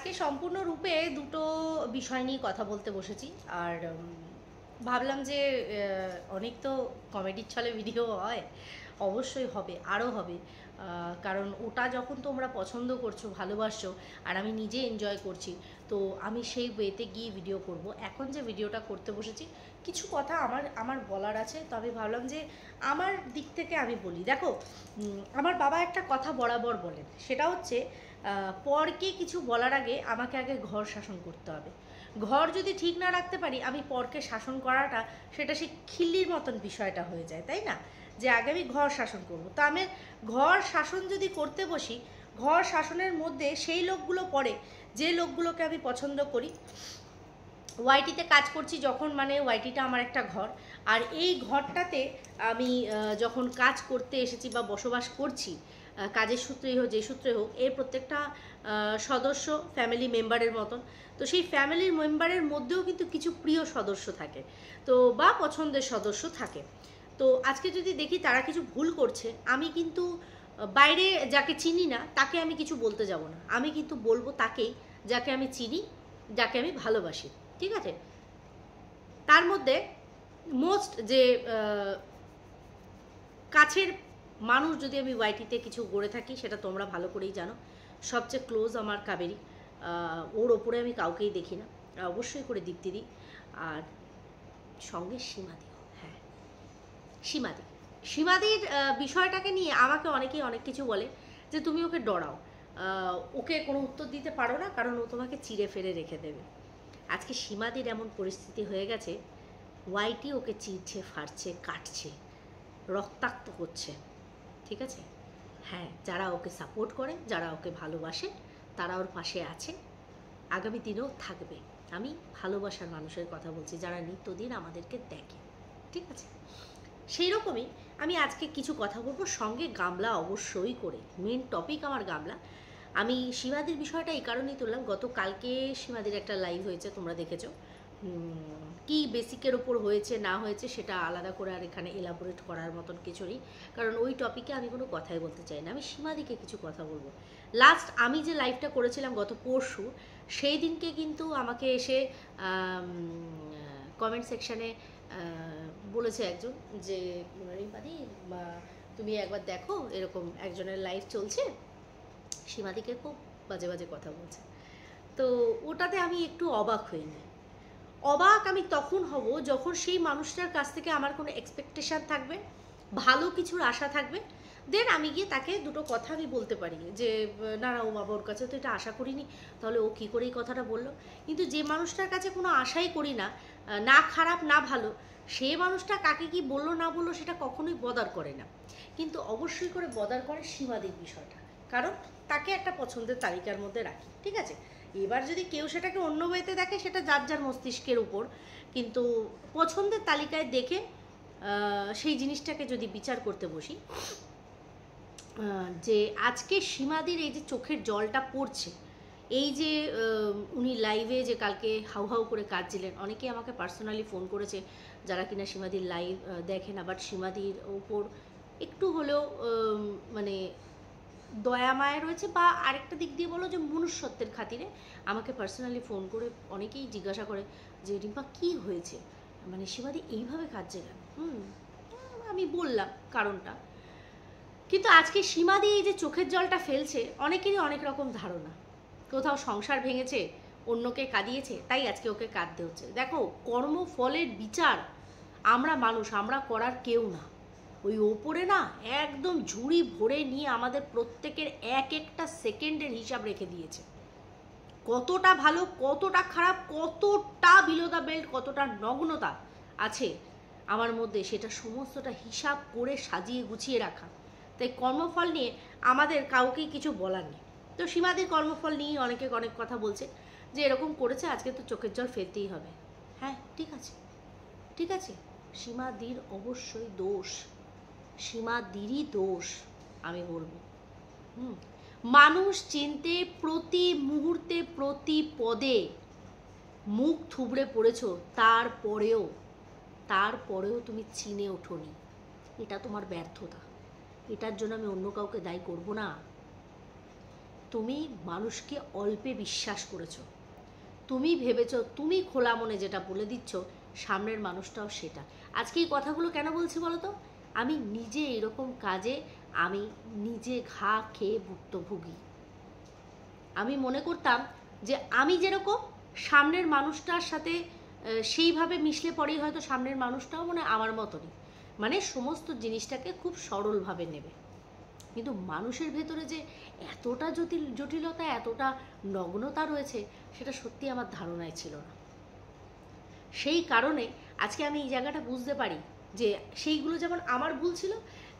আজকে সম্পূর্ণরূপে দুটো বিষয় নিয়ে কথা বলতে বসেছি। আর ভাবলাম যে অনেক তো কমেডির ছলে ভিডিও হয়, অবশ্যই হবে, আরও হবে। কারণ ওটা যখন তোমরা পছন্দ করছো, ভালোবাসছো, আর আমি নিজে এনজয় করছি, তো আমি সেই ওয়েতে গিয়ে ভিডিও করব। এখন যে ভিডিওটা করতে বসেছি, কিছু কথা আমার আমার বলার আছে, তো আমি ভাবলাম যে আমার দিক থেকে আমি বলি। দেখো, আমার বাবা একটা কথা বরাবর বলেন, সেটা হচ্ছে পরকে কিছু বলার আগে আমাকে আগে ঘর শাসন করতে হবে। ঘর যদি ঠিক না রাখতে পারি, আমি পরকে শাসন করাটা সেটা সেই খিল্লির মতন বিষয়টা হয়ে যায়, তাই না? যে আগে আমি ঘর শাসন করব, তো আমি ঘর শাসন যদি করতে বসি, ঘর শাসনের মধ্যে সেই লোকগুলো পড়ে যে লোকগুলোকে আমি পছন্দ করি। ওয়াইটিতে কাজ করছি যখন, মানে ওয়াইটিটা আমার একটা ঘর, আর এই ঘরটাতে আমি যখন কাজ করতে এসেছি বা বসবাস করছি, কাজের সূত্রেই হোক, যে সূত্রে হোক, এর প্রত্যেকটা সদস্য ফ্যামিলি মেম্বারের মতন। তো সেই ফ্যামিলির মেম্বারের মধ্যেও কিন্তু কিছু প্রিয় সদস্য থাকে, তো বা পছন্দের সদস্য থাকে। তো আজকে যদি দেখি তারা কিছু ভুল করছে, আমি কিন্তু বাইরে যাকে চিনি না তাকে আমি কিছু বলতে যাব না, আমি কিন্তু বলবো তাকেই যাকে আমি চিনি, যাকে আমি ভালোবাসি। ঠিক আছে? তার মধ্যে মোস্ট যে কাছের মানুষ যদি আমি ওয়াইটিতে কিছু গড়ে থাকি, সেটা তোমরা ভালো করেই জানো। সবচেয়ে ক্লোজ আমার কাবেরী, ওর ওপরে আমি কাউকেই দেখি না, অবশ্যই করে দীপ্তি দিই, আর সঙ্গে সীমাদি। হ্যাঁ, সীমাদি। সীমাদির বিষয়টাকে নিয়ে আমাকে অনেকেই অনেক কিছু বলে, যে তুমি ওকে ডরাও, ওকে কোনো উত্তর দিতে পারো না, কারণ ও তোমাকে চিড়ে ফেলে রেখে দেবে। আজকে সীমাদির এমন পরিস্থিতি হয়ে গেছে, ওয়াইটি ওকে চিরছে, ফাড়ছে, কাটছে, রক্তাক্ত করছে। ঠিক আছে? হ্যাঁ, যারা ওকে সাপোর্ট করে, যারা ওকে ভালোবাসে, তারা ওর পাশে আছে, আগামী দিনেও থাকবে। আমি ভালোবাসার মানুষের কথা বলছি, যারা নিত্যদিন আমাদেরকে দেখে। ঠিক আছে? সেই রকমই আমি আজকে কিছু কথা বলবো, সঙ্গে গামলা অবশ্যই করে। মেন টপিক আমার গামলা। আমি সীমাদির বিষয়টা এই কারণেই তুললাম, গতকালকে সীমাদির একটা লাইভ হয়েছে, তোমরা দেখেছো। কি বেসিকের ওপর হয়েছে না হয়েছে সেটা আলাদা করে আর এখানে এলাবোরেট করার মতন কিছু নেই, কারণ ওই টপিকে আমি কোনো কথাই বলতে চাই না। আমি সীমাদিকে কিছু কথা বলবো। লাস্ট আমি যে লাইভটা করেছিলাম গত পরশু, সেই দিনকে কিন্তু আমাকে এসে কমেন্ট সেকশানে বলেছে একজন যে রিম্পাদি, তুমি একবার দেখো, এরকম একজনের লাইভ চলছে, সীমাদিকে খুব বাজে বাজে কথা বলছে। তো ওটাতে আমি একটু অবাক হইনি। অবাক আমি তখন হব যখন সেই মানুষটার কাছ থেকে আমার কোনো এক্সপেকটেশান থাকবে, ভালো কিছুর আশা থাকবে, দেন আমি গিয়ে তাকে দুটো কথা আমি বলতে পারি যে না না, ও বাবা, ওর কাছে তো এটা আশা করিনি, তাহলে ও কী করে এই কথাটা বললো। কিন্তু যে মানুষটার কাছে কোনো আশাই করি না, না খারাপ না ভালো, সে মানুষটা কাকে কি বললো না বললো সেটা কখনোই বদার করে না। কিন্তু অবশ্যই করে বদার করে সীমাদির বিষয়টা, কারণ তাকে একটা পছন্দের তালিকার মধ্যে রাখি। ঠিক আছে? এবার যদি কেউ সেটাকে অন্য ওয়েতে দেখে, সেটা যার যার মস্তিষ্কের উপর, কিন্তু পছন্দের তালিকায় দেখে সেই জিনিসটাকে যদি বিচার করতে বসি, যে আজকে সীমাদির এই যে চোখের জলটা পড়ছে, এই যে উনি লাইভে যে কালকে হাউ হাউ করে কাঁদছিলেন, অনেকেই আমাকে পার্সোনালি ফোন করেছে যারা কিনা সীমাদির লাইভ দেখে না, বাট সীমাদির ওপর একটু হলেও মানে দয়া মায়া রয়েছে, বা আরেকটা দিক দিয়ে বলো যে মনুষ্যত্বের খাতিরে আমাকে পার্সোনালি ফোন করে অনেকেই জিজ্ঞাসা করে যে রিম্পা কী হয়েছে, মানে সীমাদি এইভাবে কাঁদছে কেন। আমি বললাম কারণটা। কিন্তু আজকে সীমাদি এই যে চোখের জলটা ফেলছে, অনেকেরই অনেক রকম ধারণা, কোথাও সংসার ভেঙেছে, অন্যকে কাঁদিয়েছে, তাই আজকে ওকে কাঁদতে হচ্ছে। দেখো, কর্মফলের বিচার আমরা মানুষ, আমরা করার কেউ না। ওই ওপরে না একদম ঝুড়ি ভরে নিয়ে আমাদের প্রত্যেকের এক একটা সেকেন্ডের হিসাব রেখে দিয়েছে, কতটা ভালো, কতটা খারাপ, কতটা বিলো দ্য বেল্ট, কতটা নগ্নতা আছে আমার মধ্যে, সেটা সমস্তটা হিসাব করে সাজিয়ে গুছিয়ে রাখা। তাই কর্মফল নিয়ে আমাদের কাউকেই কিছু বলার নেই। তো সীমাদির কর্মফল নিয়েই অনেকে অনেক কথা বলছে, যে এরকম করেছে, আজকে তো চোখের জল ফেলতেই হবে। হ্যাঁ, ঠিক আছে, ঠিক আছে, সীমাদির অবশ্যই দোষ, সীমাদিরই দোষ আমি বলবো। মানুষ চিনতে প্রতি মুহূর্তে, প্রতি পদে মুখ থুবড়ে পড়েছ, তারপরেও তুমি চিনে ওঠোনি, এটা তোমার ব্যর্থতা। এটার জন্য আমি অন্য কাউকে দায়ী করব না। তুমি মানুষকে অল্পে বিশ্বাস করেছো, তুমি ভেবেছো তুমি খোলা মনে যেটা বলে দিচ্ছ সামনের মানুষটাও সেটা। আজকে এই কথাগুলো কেন বলছি বলো তো? আমি নিজে এরকম কাজে আমি নিজে ঘা খেয়ে ভুক্তভোগী। আমি মনে করতাম যে আমি যেরকম সামনের মানুষটার সাথে সেইভাবে মিশলে পরেই হয়তো সামনের মানুষটাও মানে আমার মতনই, মানে সমস্ত জিনিসটাকে খুব সরলভাবে নেবে। কিন্তু মানুষের ভেতরে যে এতটা জটিলতা, এতটা নগ্নতা রয়েছে, সেটা সত্যি আমার ধারণায় ছিল না। সেই কারণে আজকে আমি এই জায়গাটা বুঝতে পারি যে সেইগুলো যেমন আমার ভুল ছিল,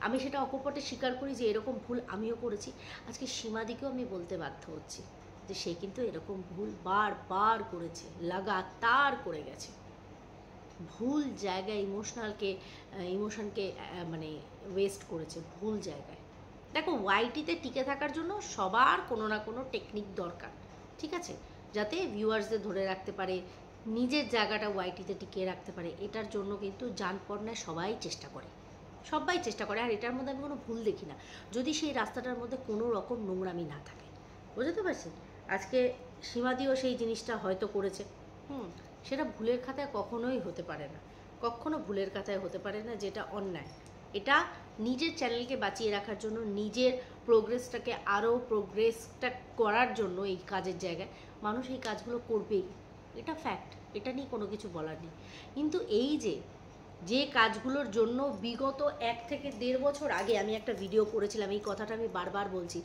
আমি সেটা অকপটে স্বীকার করি যে এরকম ভুল আমিও করেছি। আজকে সীমাদিকেও আমি বলতে বাধ্য হচ্ছি যে সে কিন্তু এরকম ভুল বারবার করেছে, লাগাতার করে গেছে। ভুল জায়গায় ইমোশনকে মানে ওয়েস্ট করেছে ভুল জায়গায়। দেখো, ওয়াইটিতে টিকে থাকার জন্য সবার কোনো না কোনো টেকনিক দরকার, ঠিক আছে, যাতে ভিউয়ার্সদের ধরে রাখতে পারে, নিজের জায়গাটা ওয়াইটিতে টিকিয়ে রাখতে পারে। এটার জন্য কিন্তু জানপড়নায় সবাই চেষ্টা করে, আর এটার মধ্যে আমি কোনো ভুল দেখি না, যদি সেই রাস্তাটার মধ্যে কোনো রকম নোংরামি না থাকে। বুঝতে পারছি? আজকে সীমাদিও সেই জিনিসটা হয়তো করেছে, সেটা ভুলের খাতায় কখনোই হতে পারে না, কখনো ভুলের খাতায় হতে পারে না, যেটা অন্যায়। এটা নিজের চ্যানেলকে বাঁচিয়ে রাখার জন্য, নিজের প্রোগ্রেসটাকে আরও প্রোগ্রেসটা করার জন্য এই কাজের জায়গায় মানুষ এই কাজগুলো করবেই, এটা ফ্যাক্ট, এটা নিয়ে কোনো কিছু বলার নেই। কিন্তু এই যে কাজগুলোর জন্য বিগত 1 থেকে 1.5 বছর আগে আমি একটা ভিডিও করেছিলাম, এই কথাটা আমি বারবার বলছি,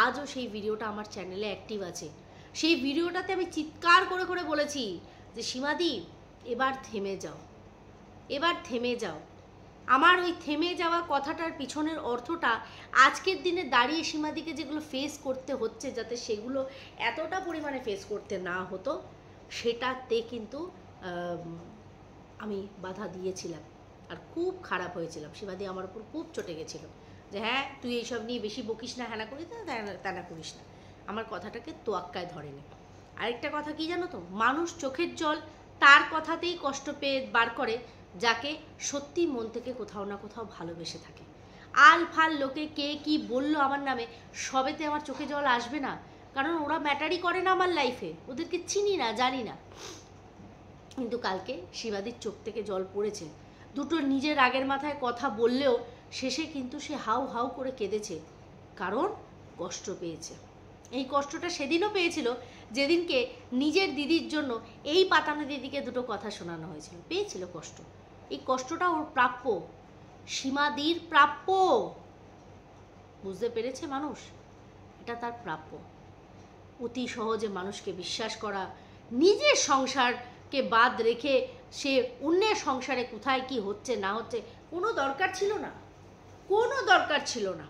আজও সেই ভিডিওটা আমার চ্যানেলে অ্যাক্টিভ আছে। সেই ভিডিওটাতে আমি চিৎকার করে করে বলেছি যে সীমাদি, এবার থেমে যাও, এবার থেমে যাও। আমার ওই থেমে যাওয়া কথাটার পিছনের অর্থটা আজকের দিনে দাঁড়িয়ে সীমাদিকে যেগুলো ফেস করতে হচ্ছে, যাতে সেগুলো এতটা পরিমাণে ফেস করতে না হতো, সেটাতে কিন্তু আমি বাধা দিয়েছিলাম আর খুব খারাপ হয়েছিলাম। সীমাদি আমার উপর খুব চটে গেছিল যে হ্যাঁ, তুই এইসব নিয়ে বেশি বকিস না, হ্যানা করিস না, ত্যানা করিস না। আমার কথাটাকে তোয়াক্কায় ধরেনি। আরেকটা কথা কি জানো তো, মানুষ চোখের জল তার কথাতেই কষ্ট পেয়ে বার করে যাকে সত্যি মন থেকে কোথাও না কোথাও ভালোবেসে থাকে। আল ফাল লোকে কে কি বললো আমার নামে, সবেতে আমার চোখে জল আসবে না, কারণ ওরা ম্যাটারই করে না আমার লাইফে, ওদেরকে চিনি না, জানি না। কিন্তু কালকে শিবাদির চোখ থেকে জল পড়েছে, দুটো নিজের রাগের মাথায় কথা বললেও শেষে কিন্তু সে হাউ হাউ করে কেঁদেছে, কারণ কষ্ট পেয়েছে। এই কষ্টটা সেদিনও পেয়েছিল যেদিনকে নিজের দিদির জন্য এই পাতানো দিদিকে দুটো কথা শোনানো হয়েছিল, পেয়েছিল কষ্ট। এই কষ্টটা ওর প্রাপ্য, সীমাদির প্রাপ্য। বুঝতে পেরেছে মানুষ, এটা তার প্রাপ্য। অতি সহজে মানুষকে বিশ্বাস করা, নিজের সংসারকে বাদ রেখে সে অন্যের সংসারে কোথায় কি হচ্ছে না হচ্ছে কোনো দরকার ছিল না, কোনো দরকার ছিল না।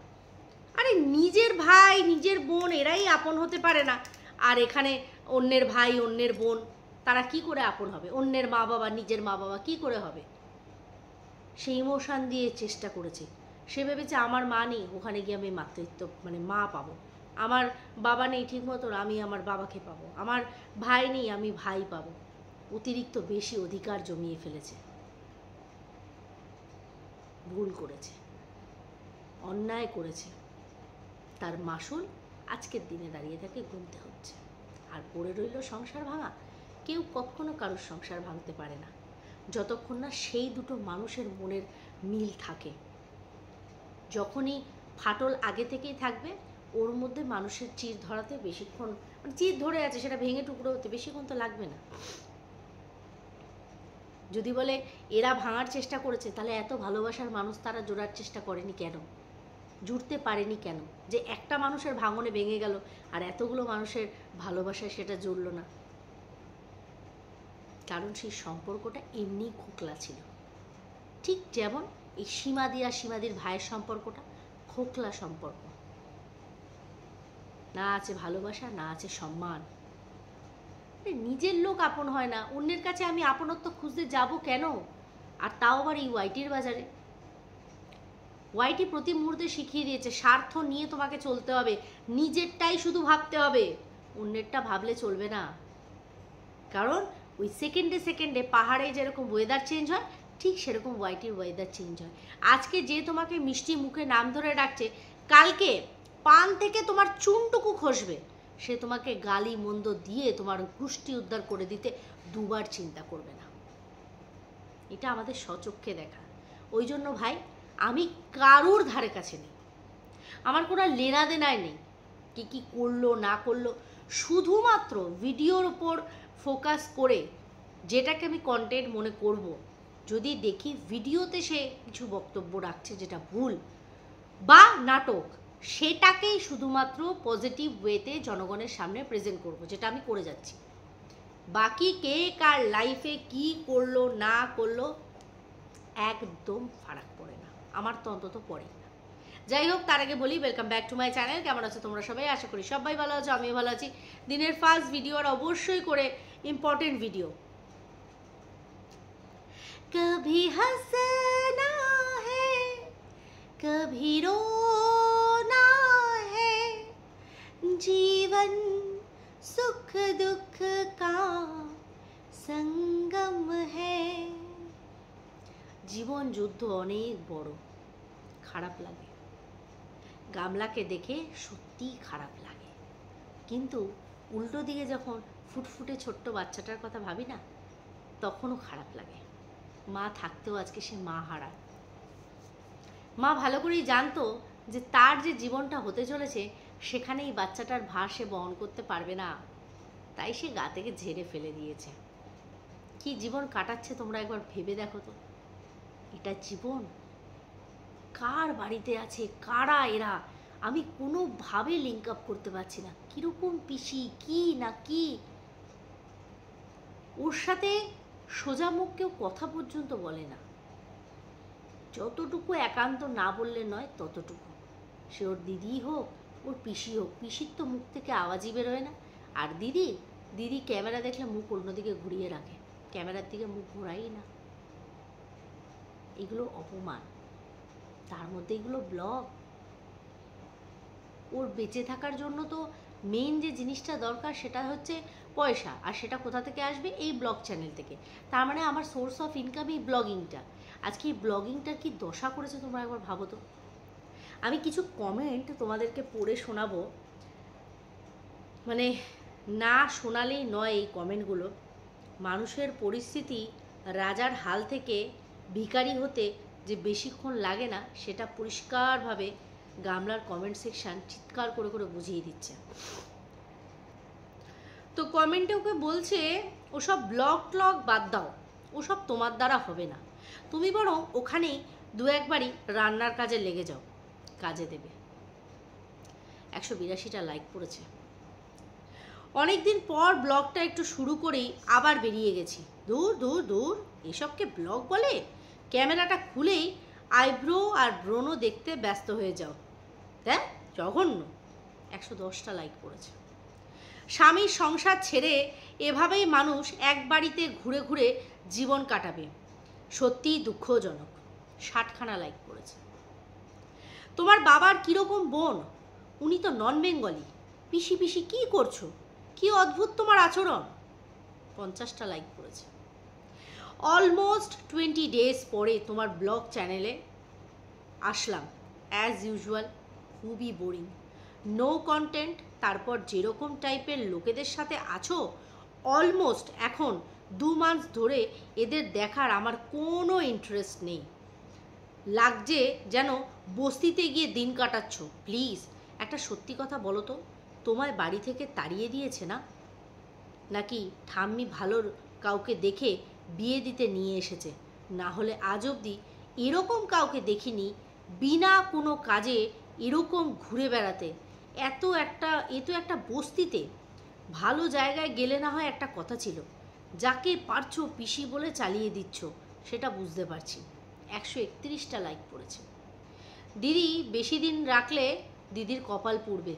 আরে নিজের ভাই নিজের বোন এরাই আপন হতে পারে না, আর এখানে অন্যের ভাই অন্যের বোন তারা কি করে আপন হবে? অন্যের মা বাবা নিজের মা বাবা কি করে হবে? সেই ইমোশন দিয়ে চেষ্টা করেছে। সে ভেবেছে আমার মা নেই, ওখানে গিয়ে আমি মাতৃত্ব মানে মা পাবো, আমার বাবা নেই ঠিক মতো, আমি আমার বাবাকে পাবো, আমার ভাই নেই আমি ভাই পাবো। অতিরিক্ত বেশি অধিকার জমিয়ে ফেলেছে, ভুল করেছে, অন্যায় করেছে, তার মাসুল আজকের দিনে দাঁড়িয়ে তাকে গুনতে হচ্ছে। আর পড়ে রইল সংসার ভাঙা। কেউ কখনো কারোর সংসার ভাঙতে পারে না যতক্ষণ না সেই দুটো মানুষের মনের মিল থাকে। যখনই ফাটল আগে থেকেই থাকবে, ওর মধ্যে মানুষের চির ধরাতে বেশিক্ষণ, মানে চির ধরে আছে সেটা ভেঙে টুকরো হতে বেশিক্ষণ তো লাগবে না। যদি বলে এরা ভাঙার চেষ্টা করেছে, তাহলে এত ভালোবাসার মানুষ তারা জোড়ার চেষ্টা করেনি কেন, জুড়তে পারেনি কেন, যে একটা মানুষের ভাঙনে ভেঙে গেল আর এতগুলো মানুষের ভালোবাসায় সেটা জুড়ল না? কারণ সেই সম্পর্কটা এমনি খোকলা ছিল। ঠিক যেমন এই সীমাদি আর সীমাদির ভাইয়ের সম্পর্কটা খোকলা সম্পর্ক, না আছে ভালোবাসা, না আছে সম্মান। নিজের লোক আপন হয় না, অন্যের কাছে আমি আপনত্ব খুঁজতে যাব কেন? আর তাও আবার এই ওয়াইটির বাজারে। ওয়াইটি প্রতি মুহূর্তে শিখিয়ে দিয়েছে স্বার্থ নিয়ে তোমাকে চলতে হবে, নিজেরটাই শুধু ভাবতে হবে, অন্যেরটা ভাবলে চলবে না। কারণ ওই সেকেন্ডে সেকেন্ডে পাহাড়ে যেরকম ওয়েদার চেঞ্জ হয়, ঠিক সেরকম ওয়াইটির ওয়েদার চেঞ্জ হয়। আজকে যে তোমাকে মিষ্টি মুখে নাম ধরে ডাকছে, কালকে পান থেকে তোমার চুনটুকু খসবে, সে তোমাকে গালি মন্দ দিয়ে তোমার গোষ্ঠী উদ্ধার করে দিতে দুবার চিন্তা করবে না। এটা আমাদের স্বচক্ষে দেখা। ওই জন্য ভাই আমি কারোর ধারে কাছে নেই, আমার কোনো লেনা দেনায় নেই কি কি করলো না করলো, শুধুমাত্র ভিডিওর ওপর ফোকাস করে যেটাকে আমি কন্টেন্ট মনে করব, যদি দেখি ভিডিওতে সে কিছু বক্তব্য রাখছে যেটা ভুল বা নাটক, সেটাকেই শুধুমাত্র পজিটিভ ওয়েতে জনগণের সামনে প্রেজেন্ট করব, যেটা আমি করে যাচ্ছি। বাকি কে কার লাইফে কি করলো না করলো একদম ফারাক পড়ে না, আমার তো অন্তত পড়ে না। যাই হোক, তার আগে বলি welcome back to my channel. কেমন আছো তোমরা সবাই? আশা করি সবাই ভালো আছো, আমিও ভালো আছি। দিনের ফার্স্ট ভিডিও আর অবশ্যই করে ইম্পর্টেন্ট ভিডিও। কভি হাসনা है कभी रोना है, जीवन सुख दुख का संगम है। জীবন যুদ্ধ অনেক বড়, খারাপ লাগে, গামলাকে দেখে সত্যিই খারাপ লাগে, কিন্তু উল্টো দিকে যখন ফুটফুটে ছোট্ট বাচ্চাটার কথা ভাবি না, তখনও খারাপ লাগে। মা থাকতেও আজকে সে মা হারা। মা ভালো করেই জানতো যে তার যে জীবনটা হতে চলেছে সেখানে এই বাচ্চাটার ভার সে বহন করতে পারবে না, তাই সে গা থেকে ঝেড়ে ফেলে দিয়েছে। কি জীবন কাটাচ্ছে তোমরা একবার ভেবে দেখো তো। এটা জীবন? কার বাড়িতে আছে, কারা এরা, আমি কোনোভাবে লিঙ্ক আপ করতে পারছি না। কিরকম পিসি, কি না কি, ওর সাথে সোজা মুখ কেউ কথা পর্যন্ত বলে না, যতটুকু একান্ত না বললে নয় ততটুকু। সে ওর দিদি হোক ওর পিসি হোক, পিসির তো মুখ থেকে আওয়াজই বেরোয় না। আর দিদি ক্যামেরা দেখলে মুখ অন্যদিকে ঘুরিয়ে রাখে, ক্যামেরার দিকে মুখ ঘোরাই না। এগুলো অপমান, তার মধ্যে এগুলো ব্লগ। ওর বেঁচে থাকার জন্য তো মেইন যে জিনিসটা দরকার সেটা হচ্ছে পয়সা, আর সেটা কোথা থেকে আসবে? এই ব্লগ চ্যানেল থেকে। তার মানে আমার সোর্স অফ ইনকাম এই ব্লগিংটা। আজকে এই ব্লগিংটার কি দশা করেছে তোমরা একবার ভাবো তো। আমি কিছু কমেন্ট তোমাদেরকে পড়ে শোনাবো, মানে না শোনালেই নয় এই কমেন্টগুলো। মানুষের পরিস্থিতি রাজার হাল থেকে ভিখারি হতে যে বেশিক্ষণ লাগে না, সেটা পরিষ্কারভাবে গামলার কমেন্ট সেকশন চিৎকার করে করে বুঝিয়ে দিচ্ছে। তো কমেন্টে ওকে বলছে ওসব ব্লগ ট্লগ বাদ দাও, ওসব তোমার দ্বারা হবে না, তুমি বরং ওখানে দু একবারই রান্নার কাজে লেগে যাও, কাজে দেবে। 182টা লাইক পড়েছে। অনেকদিন পর ব্লগটা একটু শুরু করেই আবার বেরিয়ে গেছি। দূর দূর দূর, এসবকে ব্লগ বলে? ক্যামেরাটা খুলেই আইব্রো আর ব্রণও দেখতে ব্যস্ত হয়ে যাও, দেখ জঘন্য। 110টা লাইক পড়েছে। স্বামীর সংসার ছেড়ে এভাবেই মানুষ এক বাড়িতে ঘুরে ঘুরে জীবন কাটাবে, সত্যিই দুঃখজনক। 60খানা লাইক পড়েছে। তোমার বাবার কীরকম বোন? উনি তো নন বেঙ্গলি, পিসি পিসি কী করছো, কি অদ্ভুত তোমার আচরণ। 50টা লাইক পড়েছে। অলমোস্ট 20 ডেজ পরে তোমার ব্লগ চ্যানেলে আসলাম, অ্যাজ ইউজুয়াল খুবই বোরিং, নো কন্টেন্ট। তারপর যেরকম টাইপের লোকেদের সাথে আছো, অলমোস্ট এখন 2 মাস ধরে এদের দেখার আমার কোনো ইন্টারেস্ট নেই, লাগছে যেন বস্তিতে গিয়ে দিন কাটাচ্ছ। প্লিজ একটা সত্যি কথা বলো তো, তোমায় বাড়ি থেকে তাড়িয়ে দিয়েছে না, নাকি ঠাম্মি ভালোর কাউকে দেখে বিয়ে দিতে নিয়ে এসেছে? না হলে আজ অবধি এরকম কাউকে দেখিনি বিনা কোনো কাজে এরকম ঘুরে বেড়াতে। এ তো একটা বস্তিতে, ভালো জায়গায় গেলে না হয় একটা কথা ছিল, যাকে পারছো পিসি বলে চালিয়ে দিচ্ছ, সেটা বুঝতে পারছি। 131টা লাইক পড়েছে। দিদি বেশি দিন রাখলে দিদির কপাল পুড়বে।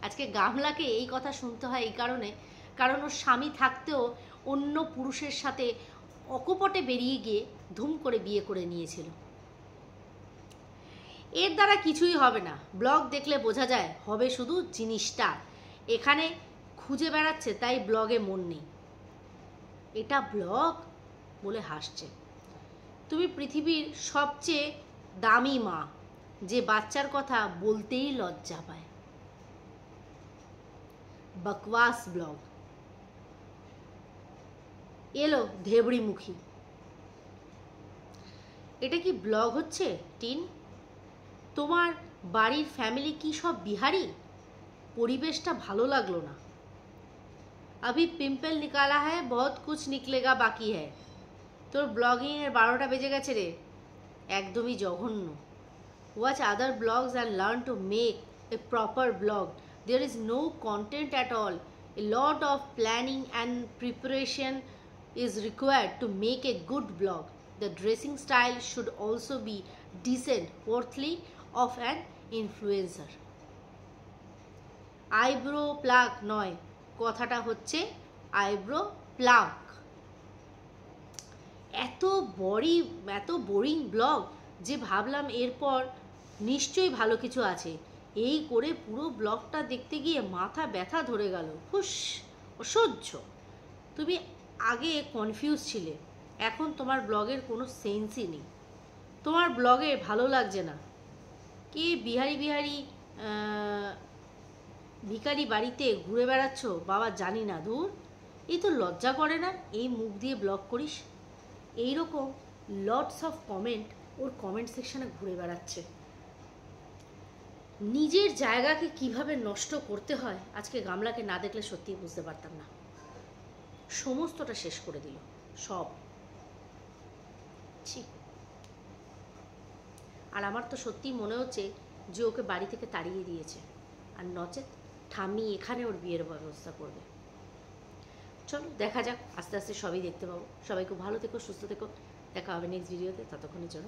আজকে গামলাকে এই কথা শুনতে হয় এই কারণ ওর স্বামী থাকতেও অন্য পুরুষের সাথে অকপটে বেরিয়ে গিয়ে ধুম করে বিয়ে করে নিয়েছিল। এর দ্বারা কিছুই হবে না, ব্লগ দেখলে বোঝা যায় হবে শুধু জিনিসটা। এখানে খুঁজে বেড়াচ্ছে তাই ব্লগে মন নেই। এটা ব্লগ বলে হাসছে। তুমি পৃথিবীর সবচেয়ে দামি মা, যে বাচ্চার কথা বলতেই লজ্জা পায়। বকওয়াস ব্লগ। এলো ধেবড়ি মুখী। এটা কি ব্লগ হচ্ছে টিন? তোমার বাড়ির ফ্যামিলি কি সব বিহারি? পরিবেশটা ভালো লাগলো না। अभी पिम्पल निकाला है, बहुत कुछ निकलेगा बाकी है। তোর ব্লগিংয়ের 12টা বেজে গেছে রে, একদমই জঘন্য। Watch other blogs and learn to make a proper blog. There is no content at all. A lot of planning and preparation is required to make a good blog. The dressing style should also be decent, worthy of an influencer. Eyebrow plug নয়, কথাটা হচ্ছে eyebrow plug. এত boring blog যে ভাবলাম এরপর নিশ্চয়ই ভালো কিছু আছে। এই করে পুরো ব্লগটা দেখতে গিয়ে মাথা ব্যথা ধরে গেল। হুস, অসহ্য। তুমি আগে কনফিউজ ছিলে, এখন তোমার ব্লগের কোনো সেন্সই নেই। তোমার ব্লগে ভালো লাগছে না। কে বিহারি ভিখারি বাড়িতে ঘুরে বেড়াচ্ছ বাবা জানি না, দূর। এই তো লজ্জা করে না এই মুখ দিয়ে ব্লগ করিস? এইরকম lots of comment or comment সেকশনে ঘুরে বেড়াচ্ছে। নিজের জায়গাকে কিভাবে নষ্ট করতে হয় আজকে গামলাকে না দেখলে সত্যিই বুঝতে পারতাম না। সমস্তটা শেষ করে দিল সব। আর আমার তো সত্যিই মনে হচ্ছে যে ওকে বাড়ি থেকে তাড়িয়ে দিয়েছে, আর নচেত ঠাম্মি এখানে ওর বিয়ের ব্যবস্থা করবে। চলো দেখা যাক, আস্তে আস্তে সবই দেখতে পাবো। সবাই খুব ভালো থেকো, সুস্থ থেকো। দেখা হবে নেক্সট ভিডিওতে, ততক্ষণের জন্য